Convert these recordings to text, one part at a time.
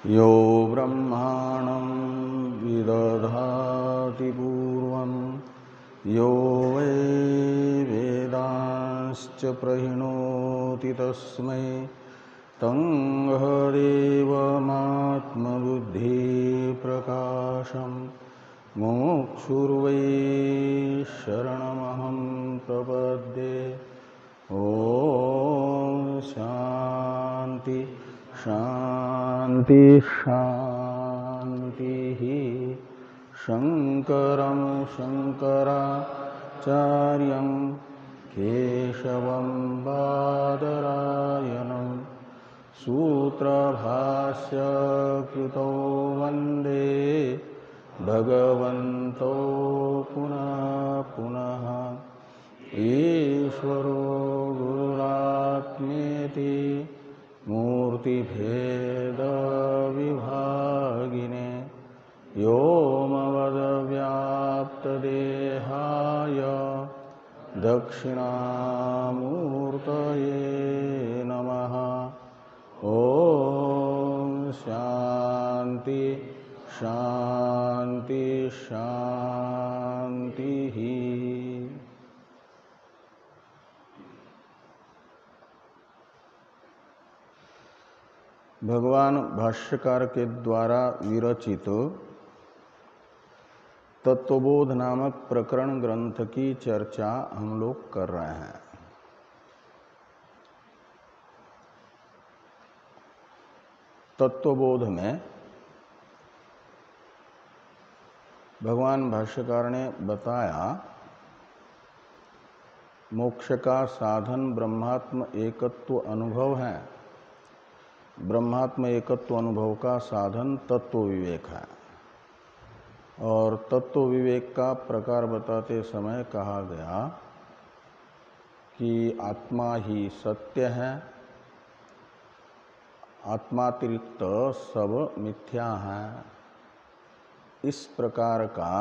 यो ब्रह्माणं विदधाति पूर्वं यो वै वेदांश्च प्रहिणोति तस्मै तं देवमात्मबुद्धिप्रकाशं मुमुक्षुर्वै शरणमहं प्रपद्ये। ॐ शान्ति शान्ति शान्तिः। शङ्करं शङ्कराचार्यं केशवं बादरायणं सूत्रभाष्य कृतो वन्दे भगवन्तो पुनः पुनः। ईश्वरो गुरुरात्मेति मूर्तिभेदविभागिने व्योमवद्व्याप्तदेहाय दक्षिणामूर्तये नमः। ॐ शान्ति शान्ति शान्तिः। भगवान भाष्यकार के द्वारा विरचित तत्वबोध नामक प्रकरण ग्रंथ की चर्चा हम लोग कर रहे हैं। तत्वबोध में भगवान भाष्यकार ने बताया मोक्ष का साधन ब्रह्मात्म एकत्व अनुभव है। ब्रह्मात्म एकत्व अनुभव का साधन तत्व विवेक है और तत्व विवेक का प्रकार बताते समय कहा गया कि आत्मा ही सत्य है, आत्मातिरिक्त सब मिथ्या है। इस प्रकार का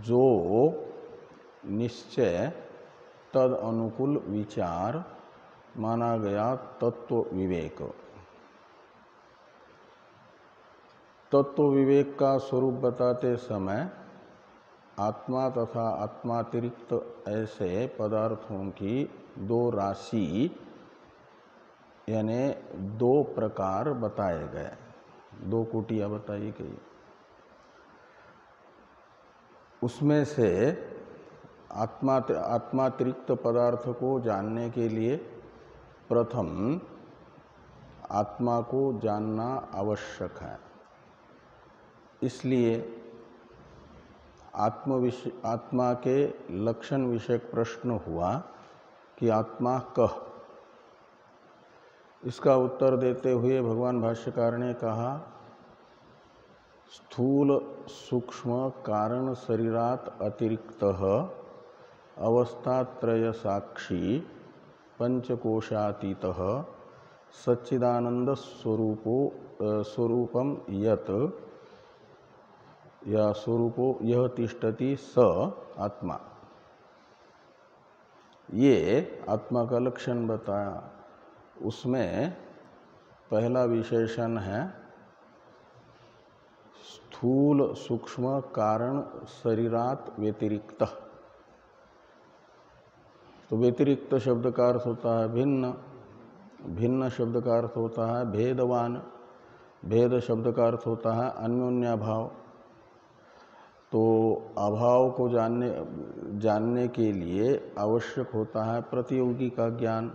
जो निश्चय तद अनुकूल विचार माना गया तत्व विवेक। तत्व विवेक का स्वरूप बताते समय आत्मा तथा आत्मातिरिक्त ऐसे पदार्थों की दो राशि यानी दो प्रकार बताए गए, दो कोटियां बताई गई। उसमें से आत्मातिरिक्त पदार्थ को जानने के लिए प्रथम आत्मा को जानना आवश्यक है। इसलिए आत्मा के लक्षण विषयक प्रश्न हुआ कि आत्मा कह। इसका उत्तर देते हुए भगवान भाष्यकार ने कहा स्थूल सूक्ष्म कारण शरीरात अतिरिक्त अवस्थात्रय साक्षी पंचकोशातीतः सच्चिदानंद स्वरूपम यत या स्वरूपो यह तिष्ठति स आत्मा। ये आत्मा का लक्षण बताया। उसमें पहला विशेषण है स्थूल सूक्ष्म कारण शरीरात व्यतिरिक्त। तो व्यतिरिक्त शब्द का अर्थ होता है भिन्न, भिन्न शब्द का अर्थ होता है भेदवान, भेद शब्द का अर्थ होता है अन्योन्याभाव। तो अभाव को जानने के लिए आवश्यक होता है प्रतियोगी का ज्ञान।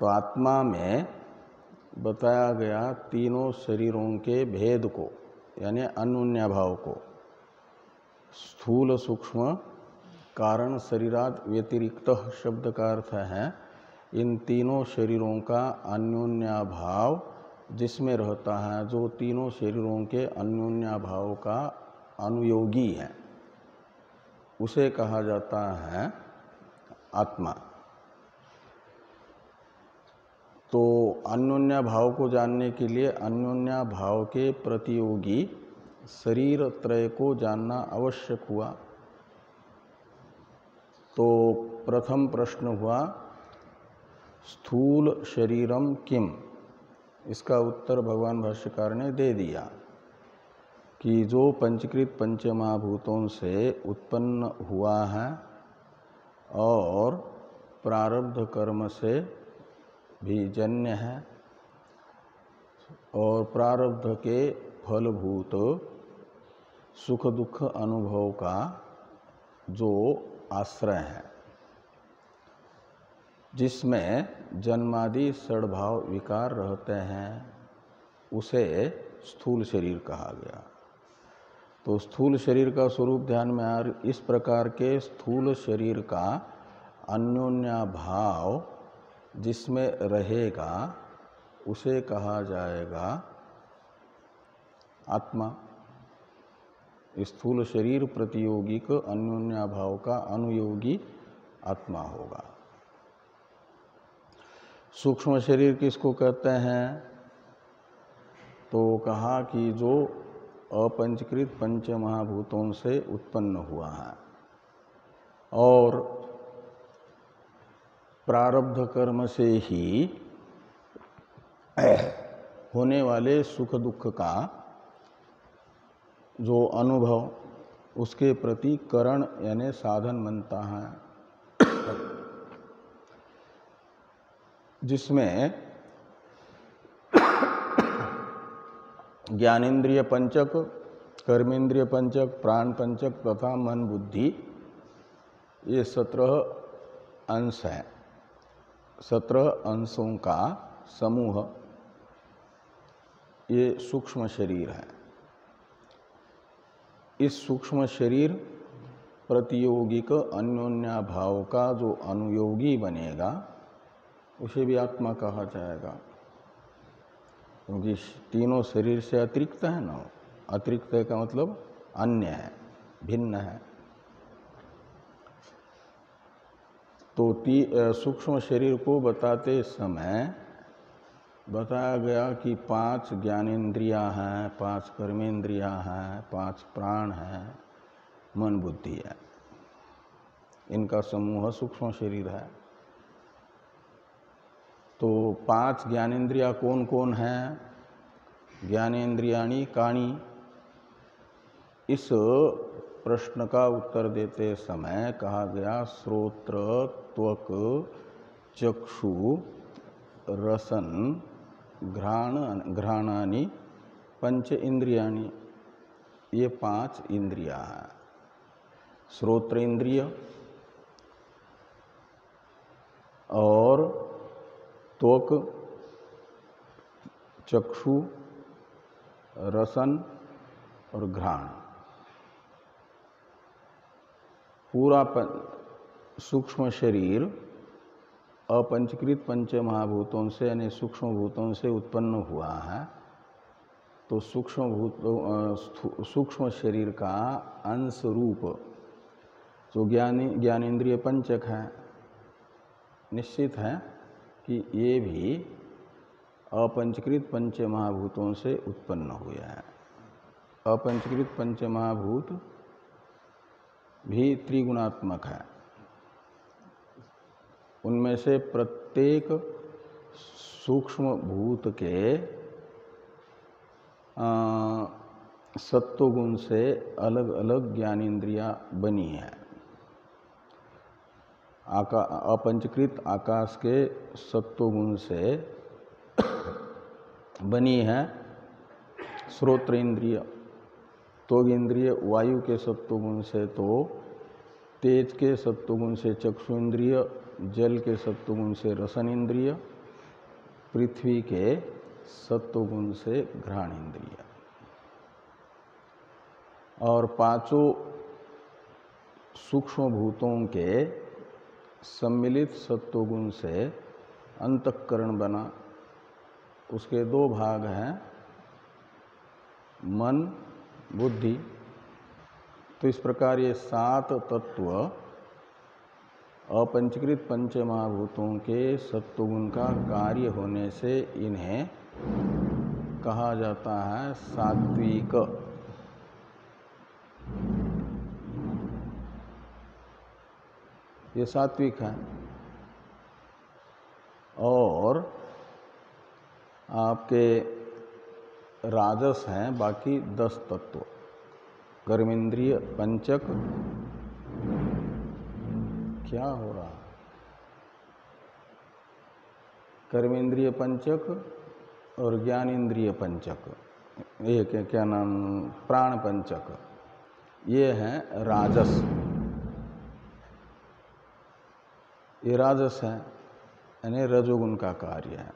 तो आत्मा में बताया गया तीनों शरीरों के भेद को यानी अन्योन्याभाव को। स्थूल सूक्ष्म कारण शरीरात व्यतिरिक्त शब्द का अर्थ है इन तीनों शरीरों का अन्योन्याभाव जिसमें रहता है, जो तीनों शरीरों के अन्योन्याभाव का अनुयोगी है, उसे कहा जाता है आत्मा। तो अन्योन्याभाव को जानने के लिए अन्योन्याभाव के प्रतियोगी शरीर त्रय को जानना आवश्यक हुआ। तो प्रथम प्रश्न हुआ स्थूल शरीरम किम, इसका उत्तर भगवान भाष्यकार ने दे दिया कि जो पंचकृत पंचमहाभूतों से उत्पन्न हुआ है और प्रारब्ध कर्म से भी जन्य है और प्रारब्ध के फलभूत सुख दुख अनुभव का जो आश्रय है, जिसमें जन्मादि षड्भाव विकार रहते हैं, उसे स्थूल शरीर कहा गया। तो स्थूल शरीर का स्वरूप ध्यान में आ, इस प्रकार के स्थूल शरीर का अन्योन्याभाव जिसमें रहेगा उसे कहा जाएगा आत्मा। स्थूल शरीर प्रतियोगिक अन्योन्याभाव का अनुयोगी आत्मा होगा। सूक्ष्म शरीर किसको कहते हैं? तो कहा कि जो अपंचकृत पंच महाभूतों से उत्पन्न हुआ है और प्रारब्ध कर्म से ही होने वाले सुख दुख का जो अनुभव उसके प्रति करण यानी साधन बनता है, जिसमें ज्ञानेन्द्रिय पंचक, कर्मेंद्रिय पंचक, प्राण पंचक तथा मन बुद्धि, ये 17 अंश हैं। 17 अंशों का समूह ये सूक्ष्म शरीर है। इस सूक्ष्म शरीर प्रतियोगिक अन्योन्याभाव का जो अनुयोगी बनेगा उसे भी आत्मा कहा जाएगा, क्योंकि तीनों शरीर से अतिरिक्त है ना। अतिरिक्त का मतलब अन्य है, भिन्न है। तो सूक्ष्म शरीर को बताते समय बताया गया कि 5 ज्ञानेन्द्रियां हैं, 5 कर्मेंद्रियां हैं, 5 प्राण हैं, मन बुद्धि है। इनका समूह सूक्ष्म शरीर है। तो 5 ज्ञानेन्द्रियां कौन कौन हैं? ज्ञानेन्द्रियाणि काणी? इस प्रश्न का उत्तर देते समय कहा गया श्रोत्र त्वक चक्षु रसन घ्राणानि पंच इंद्रियाणि। ये 5 इंद्रियां हैं। श्रोत्र इंद्रिय और त्वक, चक्षु, रसन और घ्राण, पूरा सूक्ष्म शरीर अपंचकृत पंच महाभूतों से यानी सूक्ष्म भूतों से उत्पन्न हुआ है। तो सूक्ष्म शरीर का अंश रूप जो ज्ञानेन्द्रिय पंचक है, निश्चित है कि ये भी अपंचकृत पंच महाभूतों से उत्पन्न हुए हैं। अपंचकृत पंच महाभूत भी त्रिगुणात्मक है। उनमें से प्रत्येक सूक्ष्म भूत के सत्वगुण से अलग अलग ज्ञानेन्द्रियां बनी है। अपंचकृत आकाश के सत्वगुण से बनी है श्रोत्र इंद्रिय। त्वग इंद्रिय वायु के सत्वगुण से, तो तेज के सत्वगुण से चक्षु इंद्रिय, जल के सत्वगुण से रसन इंद्रिय, पृथ्वी के सत्वगुण से घ्राण इंद्रिय। और 5 सूक्ष्म भूतों के सम्मिलित सत्वगुण से अंतःकरण बना। उसके 2 भाग हैं, मन बुद्धि। तो इस प्रकार ये 7 तत्व अपंचकृत पंच महाभूतों के सत्वगुण का कार्य होने से इन्हें कहा जाता है सात्विक। ये सात्विक है। और आपके राजस हैं बाकी 10 तत्व। कर्मेंद्रिय पंचक, क्या हो रहा है? कर्मेंद्रिय पंचक और ज्ञानेन्द्रिय पंचक, ये क्या नाम, प्राण पंचक, ये हैं राजस। ये राजस है, यानी रजोगुण का कार्य है।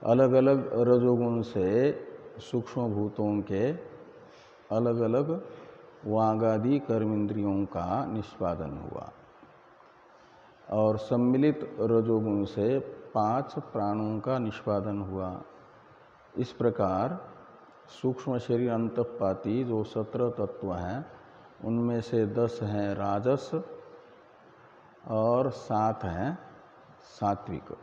अलग अलग रजोगुण से सूक्ष्म भूतों के अलग अलग वागादि कर्मेंद्रियों का निष्पादन हुआ और सम्मिलित रजोगुण से 5 प्राणों का निष्पादन हुआ। इस प्रकार सूक्ष्म शरीर अंतःपाती जो 17 तत्व हैं उनमें से 10 हैं राजस और 7 हैं सात्विक।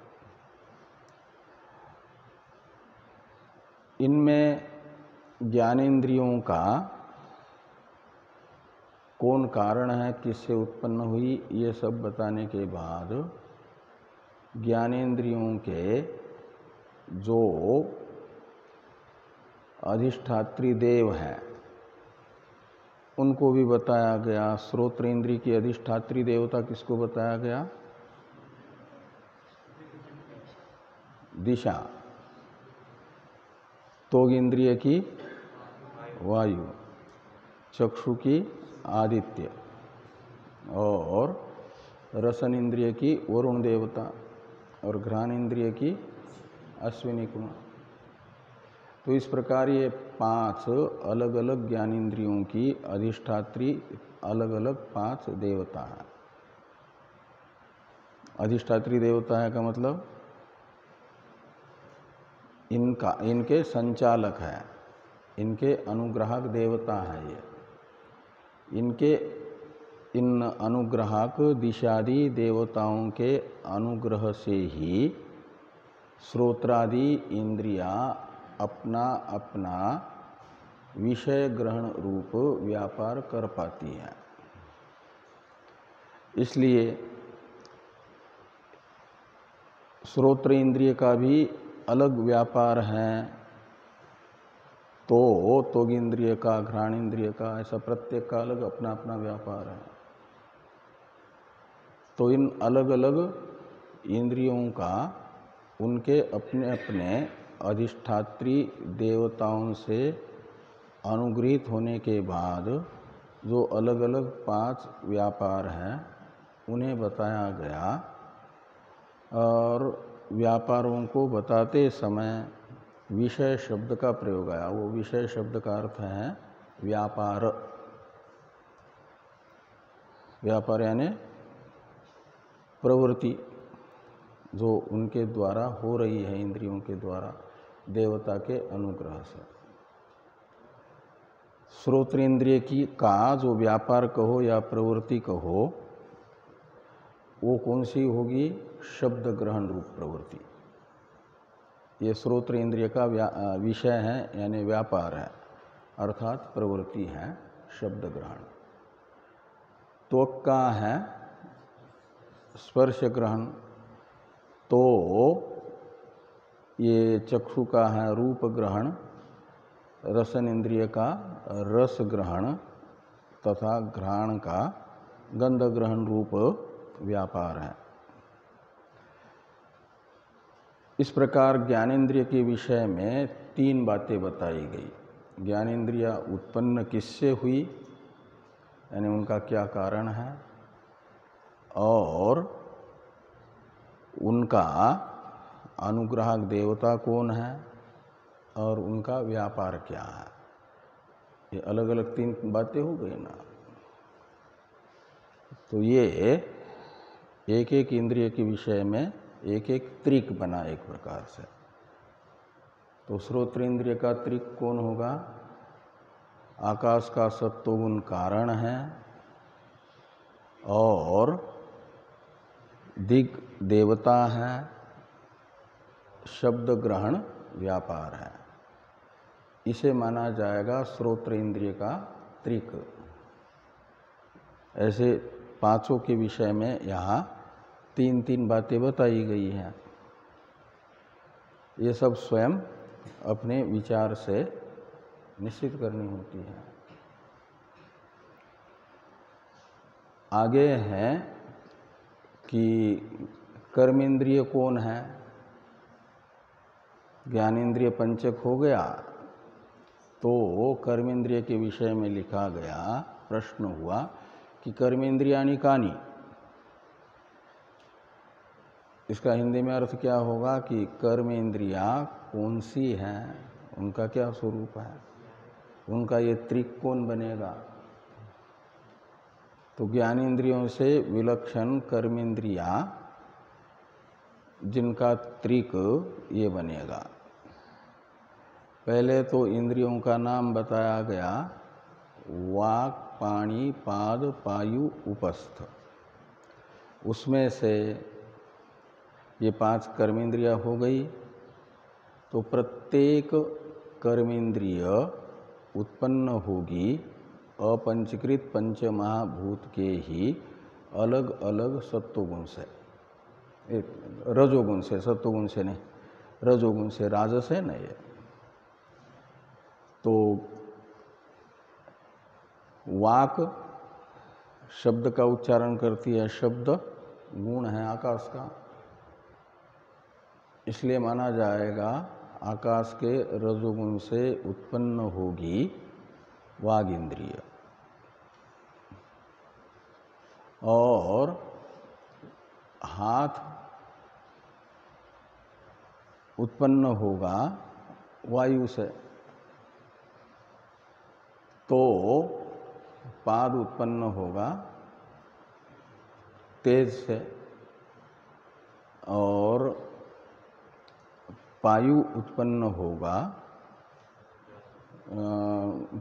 इनमें ज्ञानेंद्रियों का कौन कारण है, किससे उत्पन्न हुई, ये सब बताने के बाद ज्ञानेंद्रियों के जो अधिष्ठात्री देव हैं उनको भी बताया गया। श्रोत्रेंद्रिय की अधिष्ठात्री देवता किसको बताया गया? दिशा। त्वग इंद्रिय की वायु, चक्षु की आदित्य और रसन इंद्रिय की वरुण देवता और घ्राण इंद्रिय की अश्विनी कुमार। तो इस प्रकार ये 5 अलग अलग ज्ञानेंद्रियों की अधिष्ठात्री अलग अलग 5 देवता हैं। अधिष्ठात्री देवता है का मतलब इनके संचालक है, इनके अनुग्राहक देवता है। ये इन अनुग्राहक दिशादि देवताओं के अनुग्रह से ही श्रोत्रादि इंद्रियां अपना अपना विषय ग्रहण रूप व्यापार कर पाती हैं। इसलिए श्रोत्र इंद्रिय का भी अलग व्यापार है, तो त्वग इंद्रिय का, घ्राण इंद्रिय का, ऐसा प्रत्येक का अलग अपना अपना व्यापार है। तो इन अलग अलग इंद्रियों का उनके अपने अपने अधिष्ठात्री देवताओं से अनुग्रहित होने के बाद जो अलग अलग 5 व्यापार हैं उन्हें बताया गया। और व्यापारों को बताते समय विषय शब्द का प्रयोग आया। वो विषय शब्द का अर्थ है व्यापार। व्यापार यानी प्रवृत्ति जो उनके द्वारा हो रही है, इंद्रियों के द्वारा देवता के अनुग्रह से। श्रोत्रेंद्रिय की का जो व्यापार कहो या प्रवृत्ति कहो, वो कौन सी होगी? शब्द ग्रहण रूप प्रवृत्ति। ये श्रोत्र इंद्रिय का विषय है, यानी व्यापार है, अर्थात प्रवृत्ति है शब्द ग्रहण। त्वक का है स्पर्श ग्रहण, तो ये चक्षु का है रूप ग्रहण, रसन इंद्रिय का रस ग्रहण तथा घ्राण का गंध ग्रहण रूप व्यापार है। इस प्रकार ज्ञानेन्द्रिय के विषय में 3 बातें बताई गई। ज्ञानेन्द्रिय उत्पन्न किससे हुई, यानी उनका क्या कारण है, और उनका अनुग्राहक देवता कौन है और उनका व्यापार क्या है। ये अलग अलग 3 बातें हो गई ना। तो ये एक एक इंद्रिय के विषय में एक एक त्रिक बना एक प्रकार से। तो श्रोत्र इंद्रिय का त्रिक कौन होगा? आकाश का सत्वगुण कारण है और दिग देवता है, शब्द ग्रहण व्यापार है। इसे माना जाएगा श्रोत्र इंद्रिय का त्रिक। ऐसे 5 के विषय में यहाँ 3 बातें बताई गई हैं। ये सब स्वयं अपने विचार से निश्चित करनी होती है। आगे है कि कर्मेंद्रिय कौन है। ज्ञानेंद्रिय पंचक हो गया, तो कर्मेंद्रिय के विषय में लिखा गया, प्रश्न हुआ कि कर्मेंद्रियानि कानि। इसका हिंदी में अर्थ क्या होगा कि कर्मेंद्रिया कौन सी हैं, उनका क्या स्वरूप है, उनका ये त्रिक कौन बनेगा। तो ज्ञानेंद्रियों से विलक्षण कर्मेंद्रिया जिनका त्रिक ये बनेगा। पहले तो इंद्रियों का नाम बताया गया, वाक, पाणी, पाद, पायु, उपस्थ। उसमें से ये 5 कर्मेंद्रिया हो गई। तो प्रत्येक कर्मेंद्रिय उत्पन्न होगी अपंचकृत पंचमहाभूत के ही अलग अलग सत्वगुण से, रजोगुण से, सत्वगुण से नहीं, रजोगुण से, राजस है न ये। तो वाक शब्द का उच्चारण करती है, शब्द गुण है आकाश का, इसलिए माना जाएगा आकाश के रजोगुण से उत्पन्न होगी वाग इंद्रिय। और हाथ उत्पन्न होगा वायु से, तो पाद उत्पन्न होगा तेज से, और पायु उत्पन्न होगा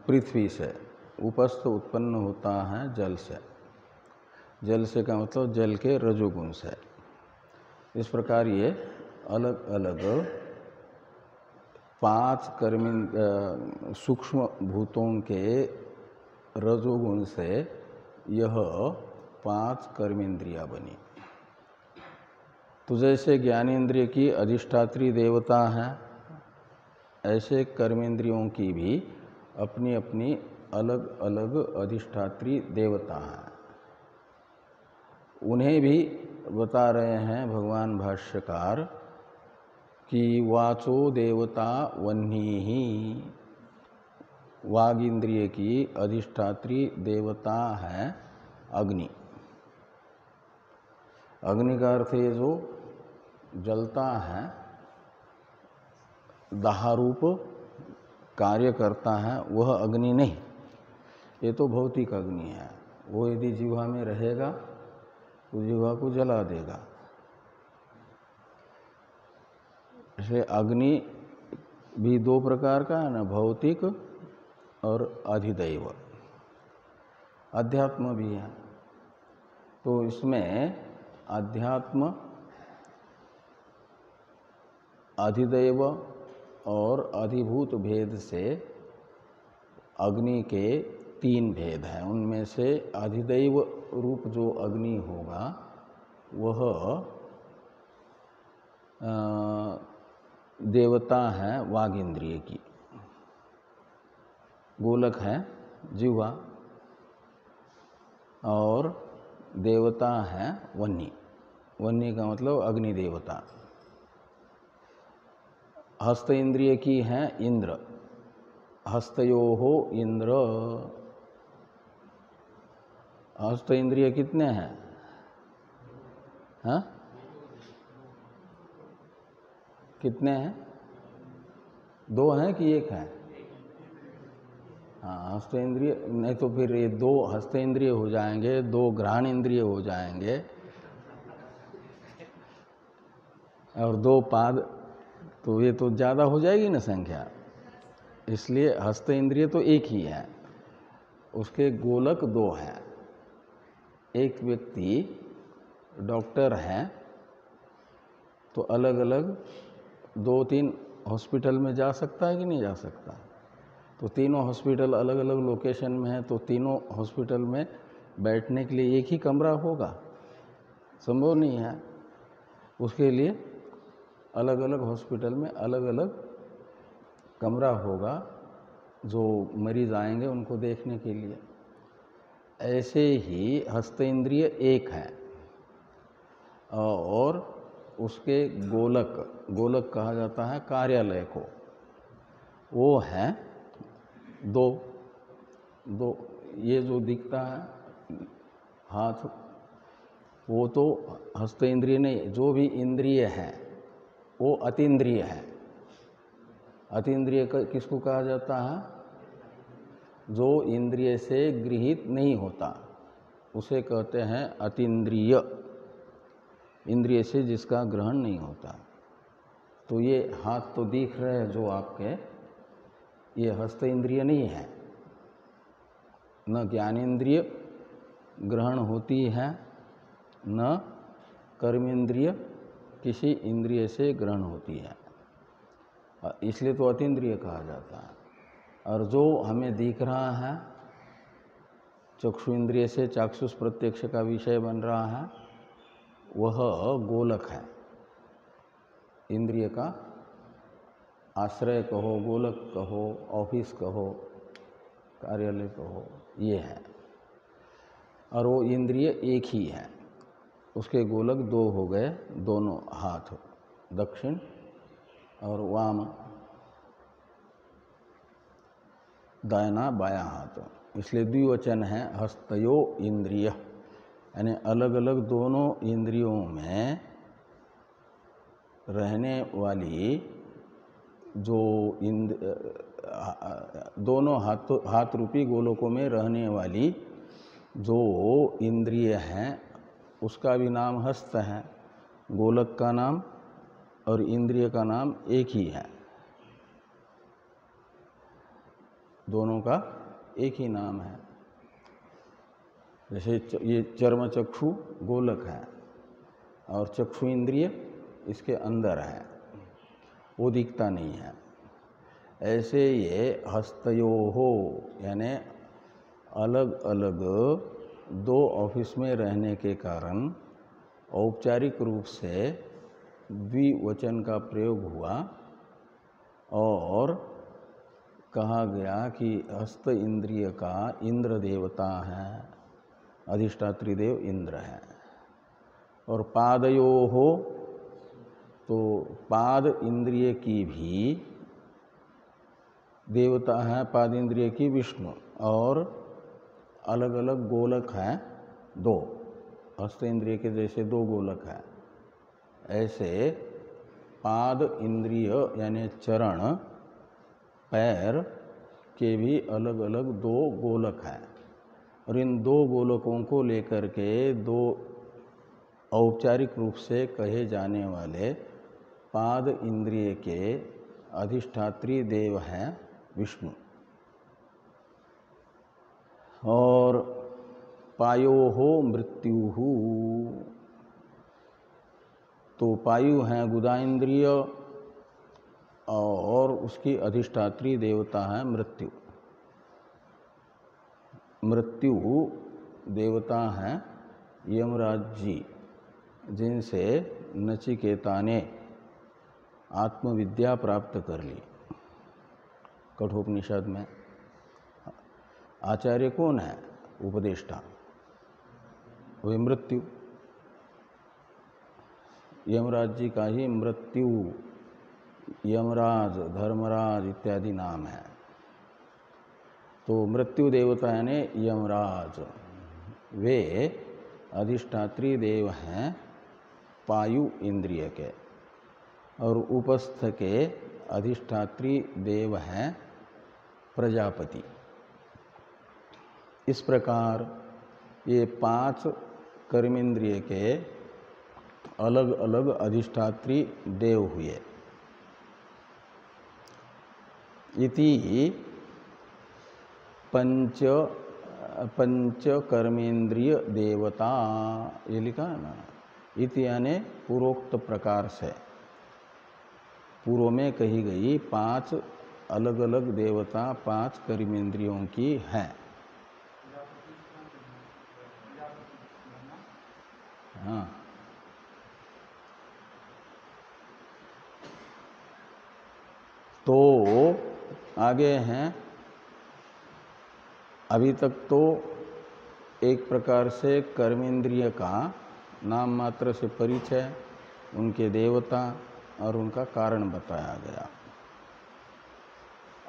पृथ्वी से, उपस्थ उत्पन्न होता है जल से। जल से का मतलब जल के रजोगुण से। इस प्रकार ये अलग अलग 5 सूक्ष्म भूतों के रजोगुण से यह 5 कर्मेंद्रिया बनी। तो जैसे ज्ञानेंद्रिय की अधिष्ठात्री देवता है, ऐसे कर्मेंद्रियों की भी अपनी अपनी अलग अलग अधिष्ठात्री देवता हैं। उन्हें भी बता रहे हैं भगवान भाष्यकार कि वाचो देवता वह्नि ही, वाग इंद्रिय की अधिष्ठात्री देवता है अग्नि। अग्नि का अर्थ है जो जलता है, दाहरूप कार्य करता है, वह अग्नि नहीं। ये तो भौतिक अग्नि है। वो यदि जीवा में रहेगा तो जीवा को जला देगा। इसलिए अग्नि भी 2 प्रकार का है ना, भौतिक और अधिदैव, अध्यात्म भी है। तो इसमें अध्यात्म, अधिदैव और अधिभूत भेद से अग्नि के 3 भेद हैं। उनमें से अधिदैव रूप जो अग्नि होगा वह देवता है वाग इंद्रिय की, गोलक है जिह्वा, और देवता है वह्नि। वह्नि का मतलब अग्नि देवता। हस्त इंद्रिय की है इंद्र, हस्तयोहो इंद्र। हस्त इंद्रिय कितने हैं? हाँ, कितने हैं? 2 हैं कि 1 है? हाँ, हस्त इंद्रिय नहीं तो फिर ये 2 हस्त इंद्रिय हो जाएंगे, 2 घ्राण इंद्रिय हो जाएंगे, और 2 पाद, तो ये तो ज़्यादा हो जाएगी ना संख्या। इसलिए हस्त इंद्रिय तो 1 ही है, उसके गोलक 2 हैं। एक व्यक्ति डॉक्टर है तो अलग अलग 2-3 हॉस्पिटल में जा सकता है कि नहीं जा सकता? तो तीनों हॉस्पिटल अलग अलग लोकेशन में है, तो तीनों हॉस्पिटल में बैठने के लिए एक ही कमरा होगा? संभव नहीं है। उसके लिए अलग अलग हॉस्पिटल में अलग अलग कमरा होगा जो मरीज आएंगे उनको देखने के लिए। ऐसे ही हस्त इंद्रिय एक है और उसके गोलक कहा जाता है कार्यालय को, वो है दो। ये जो दिखता है हाथ, वो तो हस्त इंद्रिय नहीं, जो भी इंद्रिय है वो अतीन्द्रिय है। अतीन्द्रिय किसको कहा जाता है? जो इंद्रिय से गृहीत नहीं होता उसे कहते हैं अतीन्द्रिय, इंद्रिय से जिसका ग्रहण नहीं होता। तो ये हाथ तो दिख रहे हैं जो आपके, ये हस्त इंद्रिय नहीं है, न ज्ञानेन्द्रिय ग्रहण होती है, न कर्मेंद्रिय किसी इंद्रिय से ग्रहण होती है, इसलिए तो अतीन्द्रिय कहा जाता है। और जो हमें दिख रहा है, चक्षु इंद्रिय से चाक्षुष प्रत्यक्ष का विषय बन रहा है, वह गोलक है। इंद्रिय का आश्रय कहो, गोलक कहो, ऑफिस कहो, कार्यालय कहो, ये है। और वो इंद्रिय एक ही है, उसके गोलक दो हो गए, दोनों हाथ, दक्षिण और वाम, दाहिना बायां हाथ, इसलिए द्विवचन है हस्तयो इंद्रिय, यानी अलग अलग दोनों इंद्रियों में रहने वाली जो दोनों हाथ रूपी गोलकों में रहने वाली जो इंद्रिय हैं उसका भी नाम हस्त है। गोलक का नाम और इंद्रिय का नाम एक ही है, दोनों का एक ही नाम है। जैसे ये चर्म चक्षु गोलक है और चक्षु इंद्रिय इसके अंदर है, वो दिखता नहीं है। ऐसे ये हस्तयोहो यानी अलग अलग दो ऑफिस में रहने के कारण औपचारिक रूप से द्विवचन का प्रयोग हुआ और कहा गया कि हस्त इंद्रिय का इंद्र देवता है, अधिष्ठात्री देव इंद्र है। और पादयो हो तो पाद इंद्रिय की भी देवता है, पाद इंद्रिय की विष्णु, और अलग अलग गोलक हैं दो, हस्त इंद्रिय के जैसे दो गोलक हैं, ऐसे पाद इंद्रिय यानी चरण पैर के भी अलग अलग दो गोलक हैं। और इन दो गोलकों को लेकर के दो औपचारिक रूप से कहे जाने वाले पाद इंद्रिय के अधिष्ठात्री देव हैं विष्णु। और पायोहो मृत्युहु, तो पायु हैं गुदा इंद्रिय और उसकी अधिष्ठात्री देवता है मृत्यु। मृत्यु देवता हैं यमराज जी, जिनसे नचिकेता ने आत्मविद्या प्राप्त कर ली। कठोपनिषद में आचार्य कौन है? उपदेष्टा, वही मृत्यु। यमराज जी का ही मृत्यु, यमराज, धर्मराज इत्यादि नाम है। तो मृत्यु देवता यानी यमराज, वे अधिष्ठात्री देव हैं पायु इंद्रिय के, और उपस्थ के अधिष्ठात्री देव हैं प्रजापति। इस प्रकार ये पांच कर्मेंद्रिय के अलग अलग अधिष्ठात्री देव हुए। इति पंच कर्मेंद्रिय देवता, ये लिखा है ना। इति यानी पूर्वोक्त प्रकार से, पूर्व में कही गई पांच अलग अलग देवता पांच कर्मेंद्रियों की हैं। हाँ, तो आगे हैं, अभी तक तो एक प्रकार से कर्मेंद्रिय का नाम मात्र से परिचय, उनके देवता और उनका कारण बताया गया।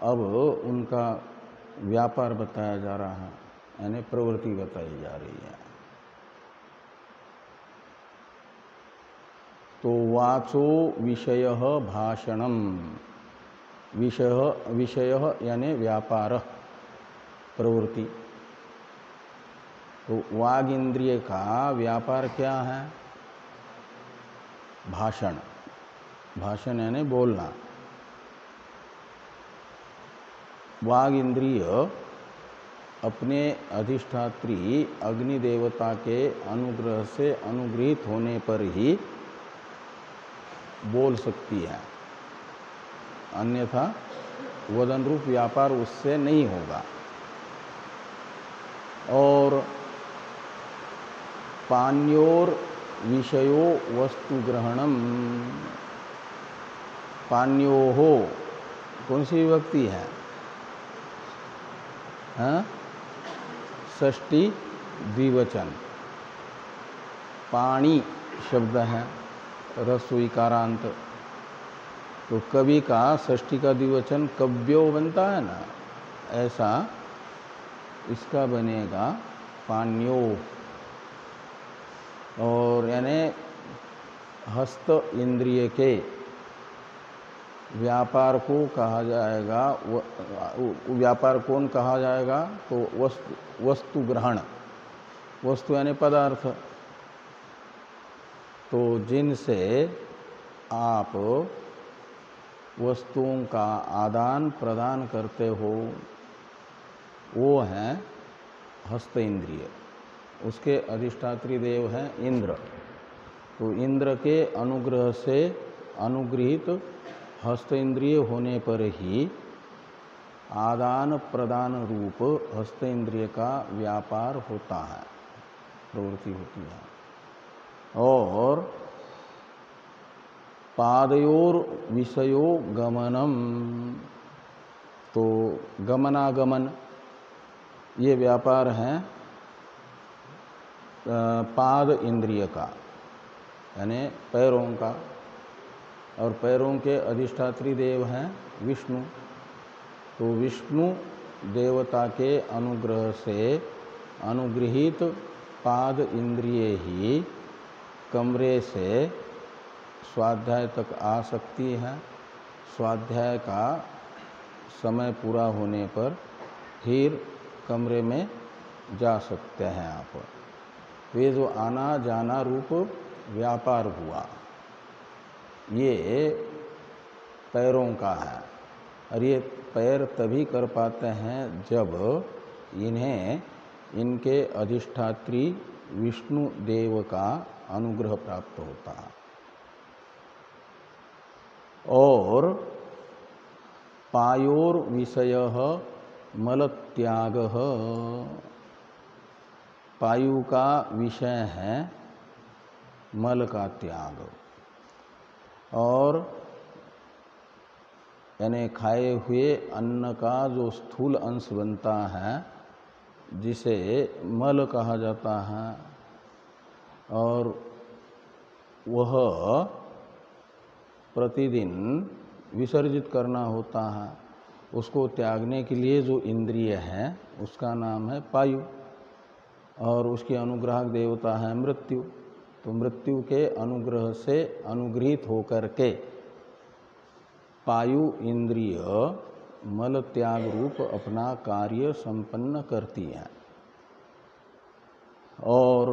अब उनका व्यापार बताया जा रहा है, यानी प्रवृत्ति बताई जा रही है। तो वाचो विषय भाषणम, विषय यानी व्यापार, प्रवृत्ति। तो वाग इंद्रिय का व्यापार क्या है? भाषण। भाषण यानी बोलना। वाग इंद्रिय अपने अधिष्ठात्री अग्नि देवता के अनुग्रह से अनुग्रहित होने पर ही बोल सकती है, अन्यथा वदन रूप व्यापार उससे नहीं होगा। और पान्योर विषयो वस्तु ग्रहणम, पान्यो हो कौन सी विभक्ति है? षष्ठी द्विवचन। पाणी शब्द है, रस्व इकारांत, तो कवि का षष्ठी का द्विवचन कव्यो बनता है ना, ऐसा इसका बनेगा पान्यो। और यानी हस्त इंद्रिय के व्यापार को कहा जाएगा, व्यापार कौन कहा जाएगा? तो वस्तु ग्रहण, वस्तु यानी पदार्थ। तो जिनसे आप वस्तुओं का आदान प्रदान करते हो वो हैं हस्त इंद्रिय, उसके अधिष्ठात्री देव हैं इंद्र। तो इंद्र के अनुग्रह से अनुग्रहित हस्त इंद्रिय होने पर ही आदान प्रदान रूप हस्त इंद्रिय का व्यापार होता है, प्रवृत्ति होती है। और पादयोर विषयो गमनम, तो गमनागमन ये व्यापार है पाद इंद्रिय का, यानी पैरों का। और पैरों के अधिष्ठात्री देव हैं विष्णु। तो विष्णु देवता के अनुग्रह से अनुगृहित पाद इंद्रिय ही कमरे से स्वाध्याय तक आ सकती है। स्वाध्याय का समय पूरा होने पर फिर कमरे में जा सकते हैं आप। वे जो आना जाना रूप व्यापार हुआ, ये पैरों का है। और ये पैर तभी कर पाते हैं जब इन्हें इनके अधिष्ठात्री विष्णु देव का अनुग्रह प्राप्त होता है। और पायोर विषय मलत्याग, पायु का विषय है मल का त्याग। और यानी खाए हुए अन्न का जो स्थूल अंश बनता है जिसे मल कहा जाता है, और वह प्रतिदिन विसर्जित करना होता है, उसको त्यागने के लिए जो इंद्रिय है उसका नाम है पायु। और उसकी अनुग्राहक देवता है मृत्यु। तो मृत्यु के अनुग्रह से अनुगृहित होकर के पायु इंद्रिय मल त्याग रूप अपना कार्य संपन्न करती है। और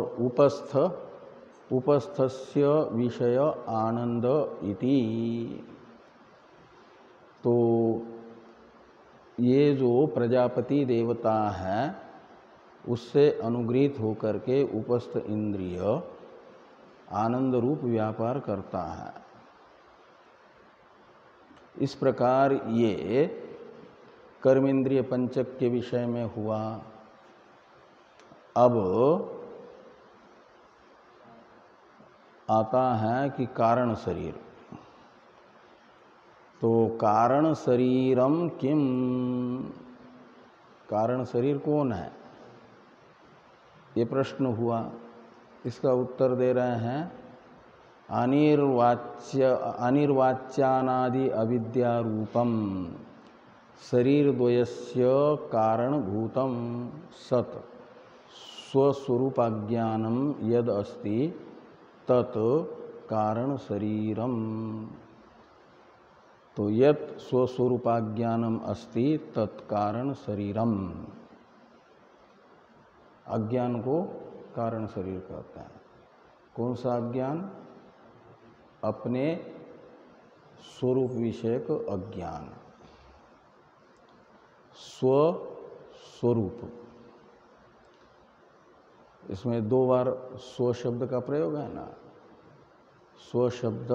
उपस्थस्य विषय आनंद इति, तो ये जो प्रजापति देवता है उससे अनुगृहित होकर के उपस्थ इंद्रिय आनंद रूप व्यापार करता है। इस प्रकार ये कर्मेंद्रिय पंचक के विषय में हुआ। अब आता है कि कारण शरीर। तो कारण शरीरम किम, कारण शरीर कौन है, ये प्रश्न हुआ। इसका उत्तर दे रहे हैं अनिर्वाच्यानादि अविद्या रूपम शरीर द्वयस्य कारणभूतम सत स्वस्वरूपाज्ञानम यद अस्ति तत् कारण शरीरम। तो यत् स्वस्वरूपाज्ञानम अस्ति तत्कारण शरीरम, अज्ञान को कारण शरीर कहते हैं। कौन सा अज्ञान? अपने स्वरूप विषयक अज्ञान, स्वस्वरूप। इसमें 2 बार स्व शब्द का प्रयोग है ना। स्व शब्द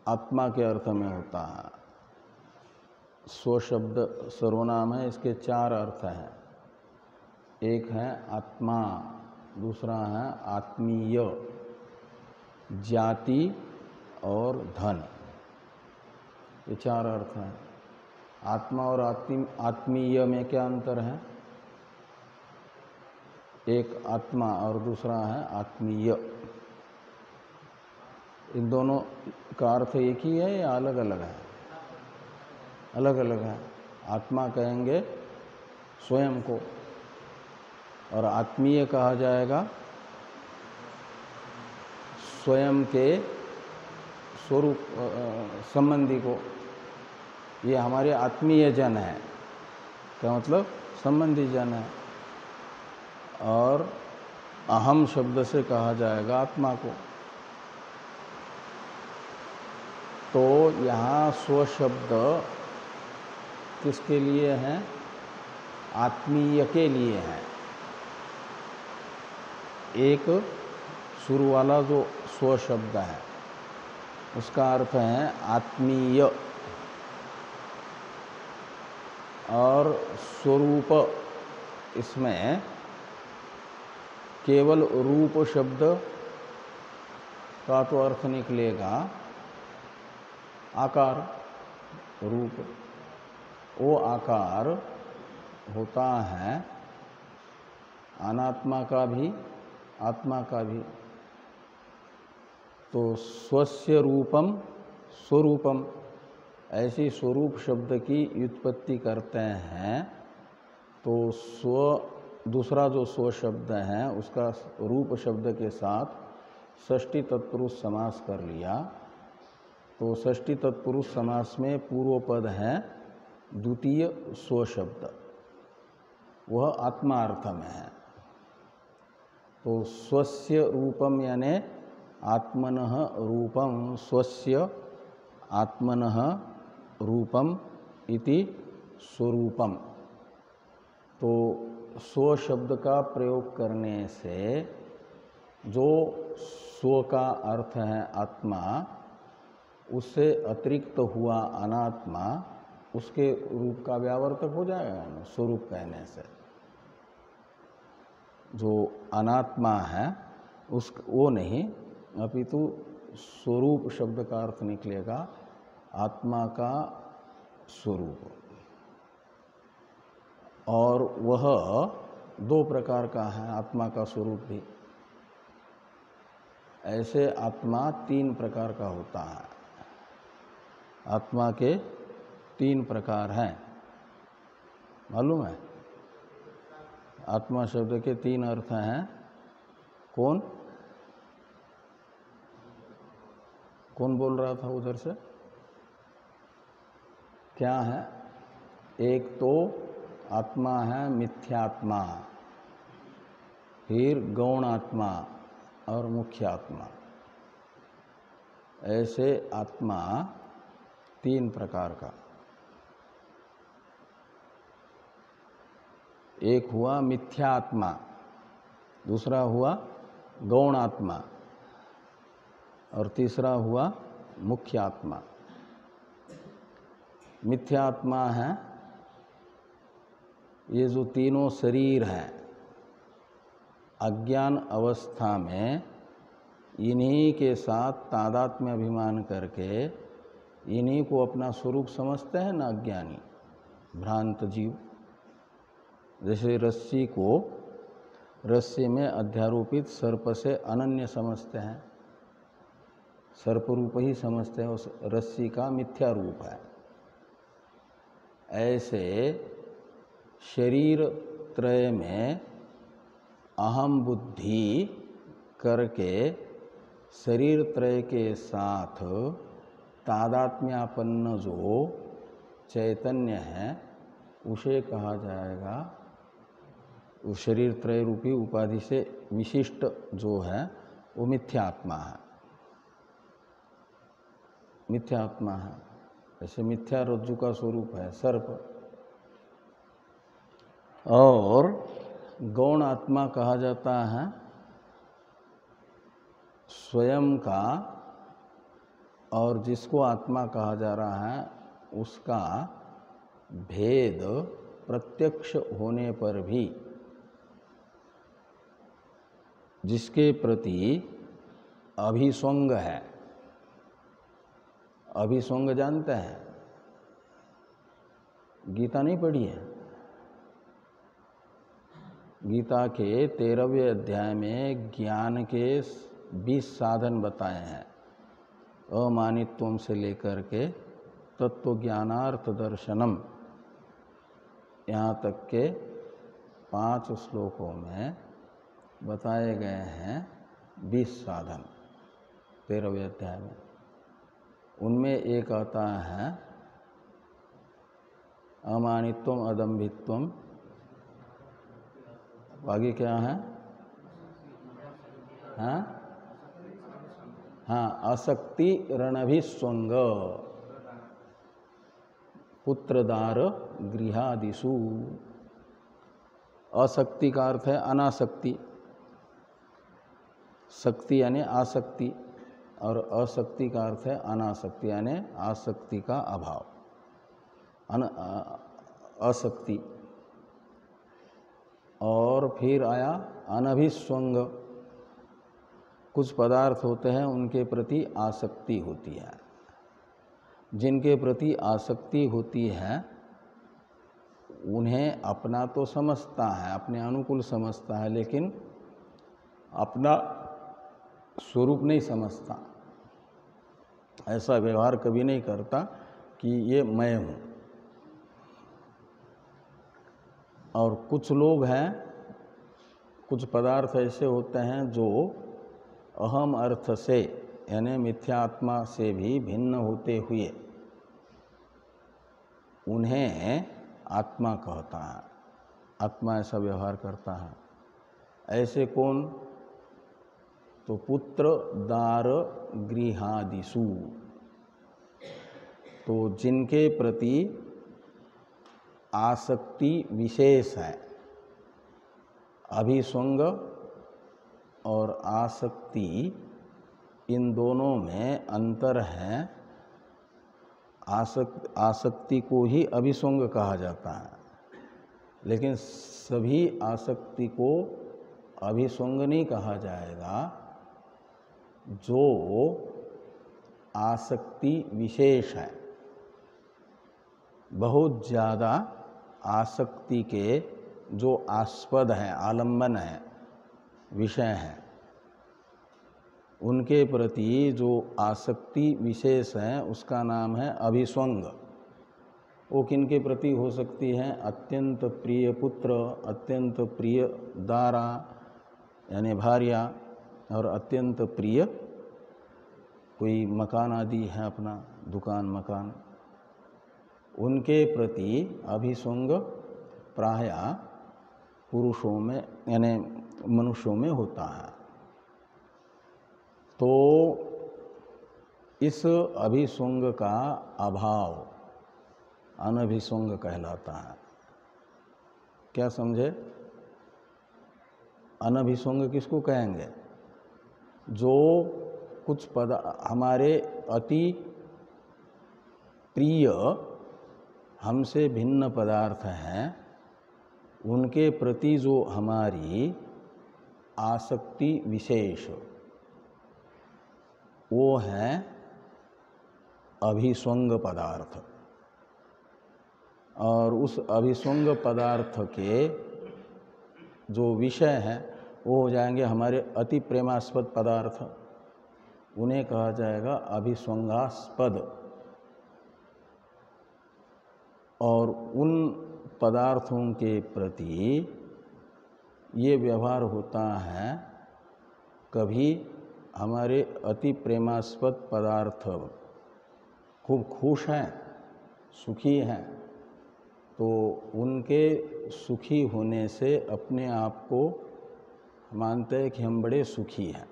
आत्मा के अर्थ में होता है। स्व शब्द सर्वनाम है, इसके 4 अर्थ हैं। एक है आत्मा, दूसरा है आत्मीय, जाति और धन, ये 4 अर्थ हैं। आत्मा और आत्मीय में क्या अंतर है? एक आत्मा और दूसरा है आत्मीय। इन दोनों का अर्थ एक ही है या अलग अलग है? अलग अलग है। आत्मा कहेंगे स्वयं को, और आत्मीय कहा जाएगा स्वयं के स्वरूप संबंधी को। ये हमारे आत्मीय जन है, क्या मतलब? संबंधी जन है। और अहम शब्द से कहा जाएगा आत्मा को। तो यहाँ स्व शब्द किसके लिए है? आत्मीय के लिए है। एक शुरू वाला जो स्व शब्द है उसका अर्थ है आत्मीय, और स्वरूप इसमें केवल रूप शब्द का तो अर्थ निकलेगा आकार, रूप। वो आकार होता है अनात्मा का भी आत्मा का भी। तो स्वस्य रूपम स्वरूपम, ऐसी स्वरूप शब्द की व्युत्पत्ति करते हैं। तो दूसरा जो स्व शब्द है उसका रूप शब्द के साथ षष्ठी तत्पुरुष समास कर लिया। तो षष्ठी तत्पुरुष समास में पूर्व पद है द्वितीय स्व शब्द, वह आत्मा अर्थ में है। तो स्वस्य रूपम यानी आत्मनः रूपम, स्वस्य आत्मनः रूपम इति स्वरूपम। तो स्व शब्द का प्रयोग करने से जो स्व का अर्थ है आत्मा, उससे अतिरिक्त हुआ अनात्मा, उसके रूप का व्यावर्तक हो जाएगा ना स्वरूप कहने से। जो अनात्मा है उस वो नहीं, अपितु स्वरूप शब्द का अर्थ निकलेगा आत्मा का स्वरूप। और वह 2 प्रकार का है आत्मा का स्वरूप भी। ऐसे आत्मा 3 प्रकार का होता है। आत्मा के 3 प्रकार हैं, मालूम है? आत्मा शब्द के 3 अर्थ हैं। कौन कौन बोल रहा था उधर से? क्या है? एक तो आत्मा है मिथ्यात्मा, फिर गौण आत्मा और मुख्य आत्मा। ऐसे आत्मा 3 प्रकार का। एक हुआ मिथ्या आत्मा, दूसरा हुआ गौण आत्मा, और तीसरा हुआ मुख्य आत्मा। मिथ्या आत्मा है ये जो तीनों शरीर हैं, अज्ञान अवस्था में इन्हीं के साथ तादात्म्य अभिमान करके इन्हीं को अपना स्वरूप समझते हैं ना अज्ञानी भ्रांत जीव। जैसे रस्सी को रस्सी में अध्यारोपित सर्प से अनन्य समझते हैं, सर्प रूप ही समझते हैं, उस रस्सी का मिथ्या रूप है। ऐसे शरीर त्रय में अहम बुद्धि करके शरीर त्रय के साथ तादात्म्यापन्न जो चैतन्य है उसे कहा जाएगा, उस शरीर त्रय रूपी उपाधि से विशिष्ट जो है वो मिथ्यात्मा है, मिथ्यात्मा है। ऐसे मिथ्या रज्जु का स्वरूप है सर्प। और गौण आत्मा कहा जाता है स्वयं का, और जिसको आत्मा कहा जा रहा है उसका भेद प्रत्यक्ष होने पर भी जिसके प्रति अभिसंग है। अभिसंग जानते हैं? गीता नहीं पढ़ी है? गीता के 13वें अध्याय में ज्ञान के 20 साधन बताए हैं, अमानित्वम से लेकर के तत्व ज्ञानार्थ दर्शनम, यहाँ तक के 5 श्लोकों में बताए गए हैं 20 साधन 13वें अध्याय में। उनमें एक आता है अमानित्वम अदम्भित्वम, आगे क्या है? हाँ, आसक्ति रणभिस्वंग पुत्रदार गृहादिषु। असक्ति का अर्थ है अनासक्ति, शक्ति यानी आसक्ति, और असक्ति का अर्थ है अनासक्ति यानी आसक्ति का अभाव, असक्ति। और फिर आया अनभिस्वंग, कुछ पदार्थ होते हैं उनके प्रति आसक्ति होती है। जिनके प्रति आसक्ति होती है उन्हें अपना तो समझता है, अपने अनुकूल समझता है, लेकिन अपना स्वरूप नहीं समझता। ऐसा व्यवहार कभी नहीं करता कि ये मैं हूँ। और कुछ लोग हैं, कुछ पदार्थ ऐसे होते हैं जो अहम अर्थ से यानी मिथ्यात्मा से भी भिन्न होते हुए उन्हें आत्मा कहता है, आत्मा ऐसा व्यवहार करता है। ऐसे कौन? तो पुत्र दार गृहादिषु, तो जिनके प्रति आसक्ति विशेष है। अभिसंग और आसक्ति इन दोनों में अंतर है। आसक्ति को ही अभिसंग कहा जाता है, लेकिन सभी आसक्ति को अभिसंग नहीं कहा जाएगा। जो आसक्ति विशेष है, बहुत ज़्यादा आसक्ति के जो आस्पद हैं, आलंबन है, विषय हैं, उनके प्रति जो आसक्ति विशेष है उसका नाम है अभिसंग। वो किनके प्रति हो सकती है? अत्यंत प्रिय पुत्र, अत्यंत प्रिय दारा यानी भार्या, और अत्यंत प्रिय कोई मकान आदि है, अपना दुकान मकान, उनके प्रति अभिसंग प्रायः पुरुषों में यानी मनुष्यों में होता है। तो इस अभिसंग का अभाव अनभिसंग कहलाता है। क्या समझे? अनभिसंग किसको कहेंगे? जो कुछ हमारे अति प्रिय हमसे भिन्न पदार्थ हैं, उनके प्रति जो हमारी आसक्ति विशेष वो है अभिस्वंग पदार्थ। और उस अभिस्वंग पदार्थ के जो विषय हैं वो हो जाएंगे हमारे अति प्रेमास्पद पदार्थ, उन्हें कहा जाएगा अभिस्वंगास्पद। और उन पदार्थों के प्रति ये व्यवहार होता है, कभी हमारे अति प्रेमास्पद पदार्थ खूब खुश हैं, सुखी हैं, तो उनके सुखी होने से अपने आप को मानते हैं कि हम बड़े सुखी हैं।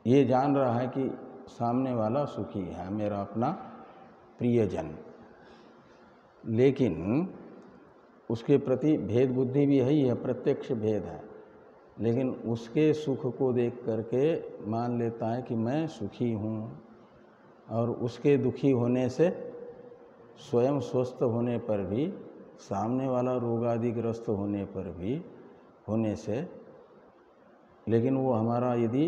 ये जान रहा है कि सामने वाला सुखी है, मेरा अपना प्रियजन, लेकिन उसके प्रति भेद बुद्धि भी है ही है, प्रत्यक्ष भेद है, लेकिन उसके सुख को देख करके मान लेता है कि मैं सुखी हूँ। और उसके दुखी होने से, स्वयं स्वस्थ होने पर भी, सामने वाला रोगादिग्रस्त होने पर भी होने से, लेकिन वो हमारा यदि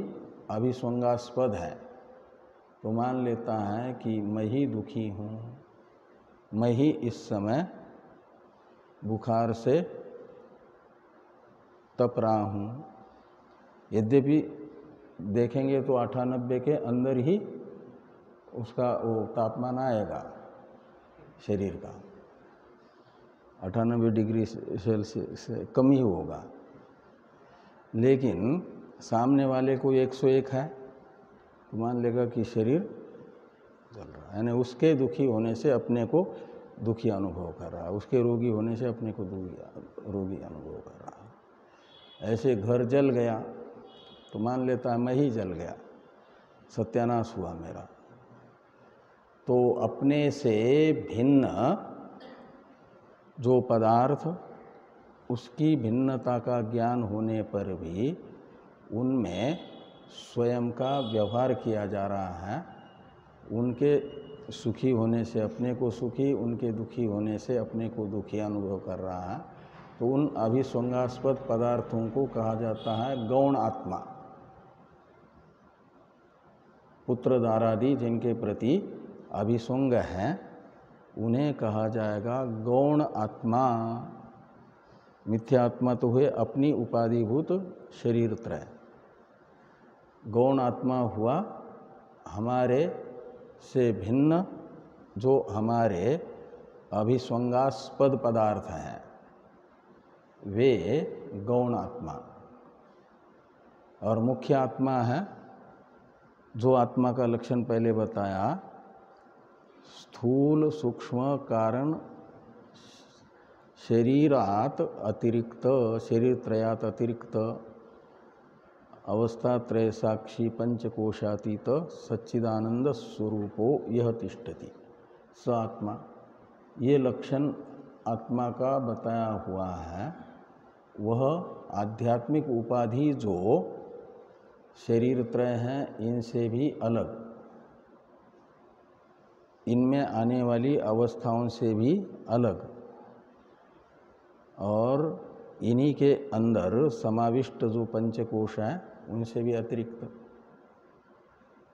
अभिस्वंगास्पद है तो मान लेता है कि मैं ही दुखी हूँ, मैं ही इस समय बुखार से तप रहा हूँ। यद्यपि देखेंगे तो 98 के अंदर ही उसका वो तापमान आएगा शरीर का, 98 डिग्री सेल्सियस से कम ही होगा, लेकिन सामने वाले को 101 है तो मान लेगा कि शरीर जल रहा है, यानी उसके दुखी होने से अपने को दुखी अनुभव कर रहा है, उसके रोगी होने से अपने को रोगी अनुभव कर रहा है। ऐसे घर जल गया तो मान लेता है मैं ही जल गया, सत्यानाश हुआ मेरा। तो अपने से भिन्न जो पदार्थ, उसकी भिन्नता का ज्ञान होने पर भी उनमें स्वयं का व्यवहार किया जा रहा है। उनके सुखी होने से अपने को सुखी, उनके दुखी होने से अपने को दुखी अनुभव कर रहा है। तो उन अभिस्वंगास्पद पदार्थों को कहा जाता है गौण आत्मा। पुत्र दारादि जिनके प्रति अभिस्वंग है उन्हें कहा जाएगा गौण आत्मा। मिथ्यात्मा तो हुए अपनी उपाधिभूत शरीर त्रय, गौण आत्मा हुआ हमारे से भिन्न जो हमारे अभिस्वंगास्पद पदार्थ हैं, वे गौण आत्मा। और मुख्य आत्मा है जो आत्मा का लक्षण पहले बताया, स्थूल सूक्ष्म कारण शरीरात अतिरिक्त, शरीर त्रयात अतिरिक्त अवस्था त्रय साक्षी पंचकोशातीत सच्चिदानंद स्वरूपो यह तिष्ठति स आत्मा। ये लक्षण आत्मा का बताया हुआ है। वह आध्यात्मिक उपाधि जो शरीर त्रय हैं इनसे भी अलग, इनमें आने वाली अवस्थाओं से भी अलग, और इन्हीं के अंदर समाविष्ट जो पंचकोश हैं उनसे भी अतिरिक्त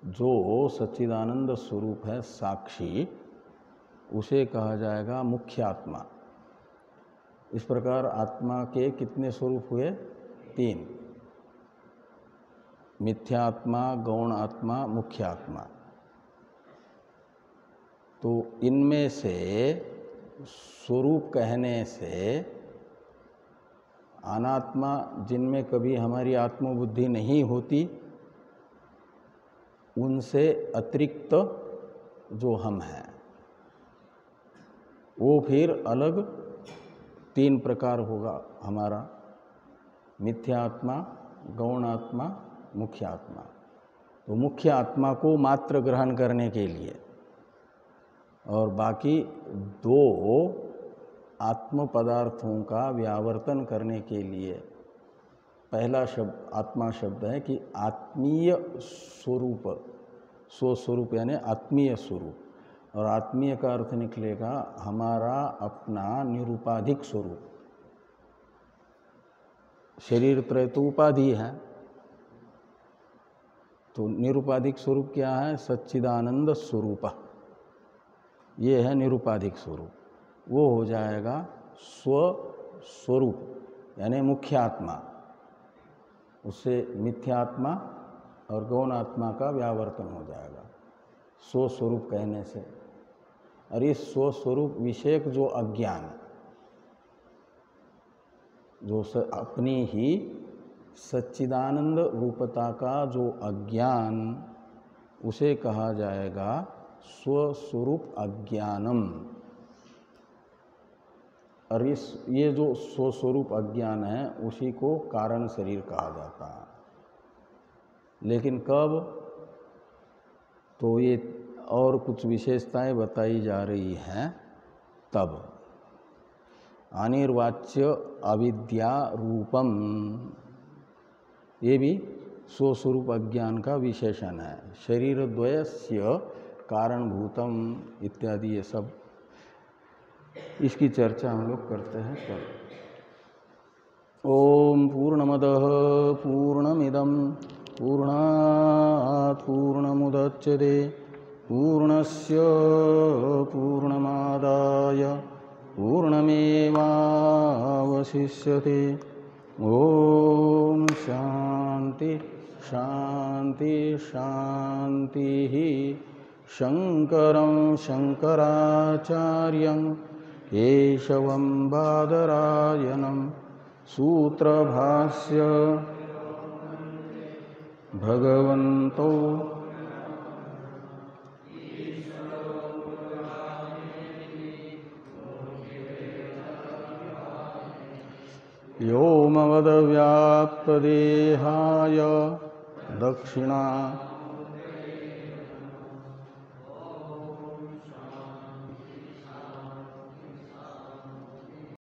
जो सच्चिदानंद स्वरूप है साक्षी, उसे कहा जाएगा मुख्य आत्मा। इस प्रकार आत्मा के कितने स्वरूप हुए? 3, मिथ्यात्मा, गौण आत्मा, मुख्य आत्मा। तो इनमें से स्वरूप कहने से अनात्मा, जिनमें कभी हमारी आत्मबुद्धि नहीं होती, उनसे अतिरिक्त जो हम हैं वो फिर अलग 3 प्रकार होगा हमारा, मिथ्यात्मा, गौण आत्मा, मुख्य आत्मा। तो मुख्य आत्मा को मात्र ग्रहण करने के लिए और बाकी 2 आत्म पदार्थों का व्यावर्तन करने के लिए, पहला शब्द आत्मा शब्द है कि आत्मीय स्वरूप, स्वस्वरूप यानी आत्मीय स्वरूप, और आत्मीय का अर्थ निकलेगा हमारा अपना निरुपाधिक स्वरूप। शरीर त्रय तो उपाधि है, तो निरुपाधिक स्वरूप क्या है? सच्चिदानंद स्वरूप, ये है निरुपाधिक स्वरूप। वो हो जाएगा स्वस्वरूप यानी मुख्य आत्मा, उससे मिथ्यात्मा और गौण आत्मा का व्यावर्तन हो जाएगा स्वस्वरूप कहने से। और इस स्वस्वरूप विषयक जो अज्ञान, जो अपनी ही सच्चिदानंद रूपता का जो अज्ञान, उसे कहा जाएगा स्वस्वरूप अज्ञानम। और ये जो स्वस्वरूप अज्ञान है उसी को कारण शरीर कहा जाता है। लेकिन कब? तो ये और कुछ विशेषताएं बताई जा रही हैं तब। अनिर्वाच्य अविद्या रूपम, ये भी स्वस्वरूप अज्ञान का विशेषण है। शरीर द्वयस्य कारणभूतम इत्यादि ये सब, इसकी चर्चा हम लोग करते हैं कल। ओम पूर्णमदः पूर्णमिदं पूर्णात् पूर्णमुदच्यते पूर्णस्य पूर्णमादाय पूर्णमेवावशिष्यते। ओम शांति शांति शांति। शंकरं शंकराचार्यं केशवं बादरायणं सूत्रभाष्य भगवन्तो व्योमवद्व्याप्तदेहाय दक्षिणा